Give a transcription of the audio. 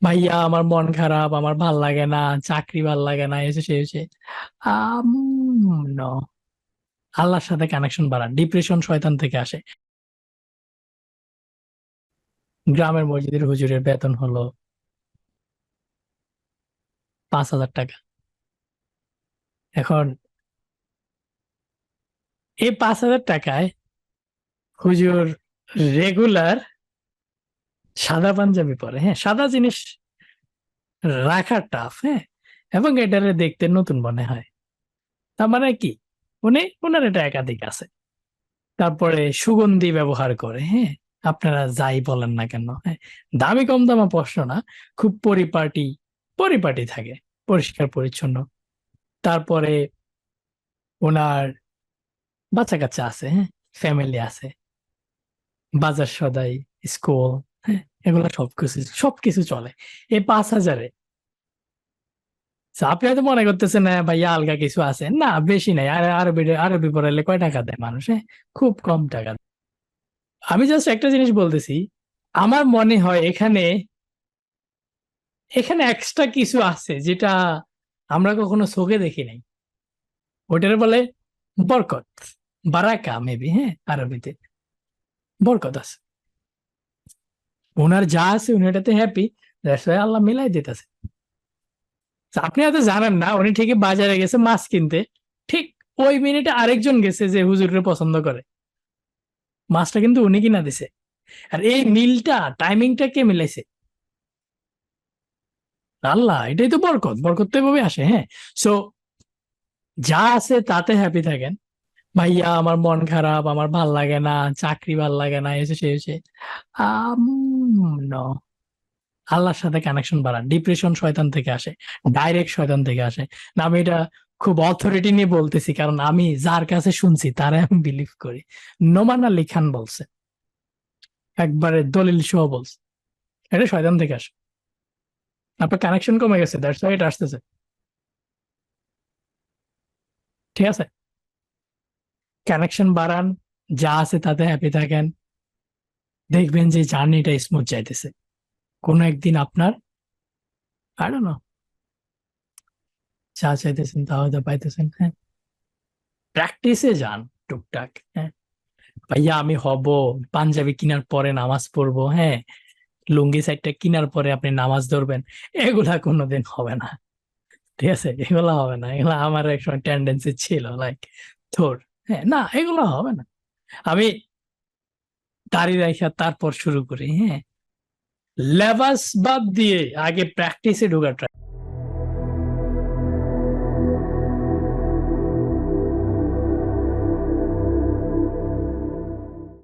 ভাইয়া আমার মন খারাপ, আমার ভাল লাগে না, চাকরি ভাল লাগে না, এসে সে এসে নো। আল্লাহর সাথে কানেকশন বাড়ান। ডিপ্রেশন শয়তান থেকে আসে। গ্রামের মসজিদের হুজুরের বেতন হলো 5,000 টাকা। এখন এই 5,000 টাকায় হুজুর রেগুলার সাদা পাঞ্জাবি পরে। হ্যাঁ, সাদা জিনিস রাখা টাফ। হ্যাঁ, এবং এটারে দেখতে নতুন মনে হয়। তার মানে কি, ওনার এটা একাধিক আছে। তারপরে সুগন্ধি ব্যবহার করে। হ্যাঁ, আপনারা যাই বলেন না কেন। হ্যাঁ, দামি কম দামা প্রশ্ন না, খুব পরিপাটি পরিপাটি থাকে, পরিষ্কার পরিচ্ছন্ন। তারপরে ওনার বাচ্চা কাচ্চা আছে। হ্যাঁ, ফ্যামিলি আছে, বাজার সদাই, স্কুল। হ্যাঁ, এগুলো সবকিছু সবকিছু চলে এই 5,000-এ। আপনি হয়তো মনে করতেছেন না ভাইয়া আলগা কিছু আছে না, বেশি নাই। আর আরবি আরবি পড়াইলে কয় টাকা দেয় মানুষ? হ্যাঁ, খুব কম টাকা দেয়। আমি জাস্ট একটা জিনিস বলতেছি, আমার মনে হয় এখানে এখানে এক্সট্রা কিছু আছে যেটা আমরা কখনো চোখে দেখি নাই। ওটার বলে বরকত, বারাকা মেবি। হ্যাঁ, আরবিতে বরকত আছে। ওনার যা আছে উনি এটাতে হ্যাপি। আল্লাহ মিলাই দিতেছে। আপনি হয়তো জানেন না, উনি ঠিকই বাজারে গেছে মাছ কিনতে, ঠিক ওই মিনিটে আরেকজন গেছে যে হুজুরে পছন্দ করে, মাছটা কিন্তু উনি কিনা দিছে। আর এই মিলটা, টাইমিংটা কে মিলাইছে? আল্লাহ। এটাই তো বরকত। বরকত তো এভাবে আসে। হ্যাঁ, সো যা আছে তাতে হ্যাপি থাকেন। ভাইয়া আমার মন খারাপ, আমার ভাল লাগে না, চাকরি ভাল লাগে না, এসে সে এসে নো। আল্লাহর সাথে কানেকশন বাড়ান। ডিপ্রেশন শয়তান থেকে আসে, ডাইরেক্ট শয়তান থেকে আসে। না, আমি এটা খুব অথরিটি নিয়ে বলতেছি, কারণ আমি যার কাছে শুনছি তারা আমি বিলিভ করি। নোমান আলী খান বলছে, একবারে দলিল সহ বলছে, এটা শয়তান থেকে আসে। আপনার কানেকশন কমে গেছে, দ্যাটস ওয়াই এটা আসতেছে। ঠিক আছে, কানেকশন বাড়ান, যা আছে তাতে হ্যাপি থাকেন। দেখবেন যে জার্নিটা স্মুথ যাইতেছে। কোনো একদিন আপনার, আই ডোন্ট নো, যা চাইতেছেন তা হয়তো পাইতেছেন। হ্যাঁ, প্র্যাকটিসে যান টুকটাক। হ্যাঁ, ভাইয়া আমি হব, পাঞ্জাবি কেনার পরে নামাজ পড়বো। হ্যাঁ, লুঙ্গি সাইডটা কেনার পরে আপনি নামাজ ধরবেন, এগুলা কোনোদিন হবে না। ঠিক আছে, এগুলা হবে না। এগুলা আমার একসময় টেন্ডেন্সি ছিল, লাইক থোর। হ্যাঁ, না, এগুলো হবে না। আমি দাড়ি রাখা তারপর শুরু করি। হ্যাঁ, লেবাস বাদ দিয়ে আগে প্র্যাকটিসে ঢোকা try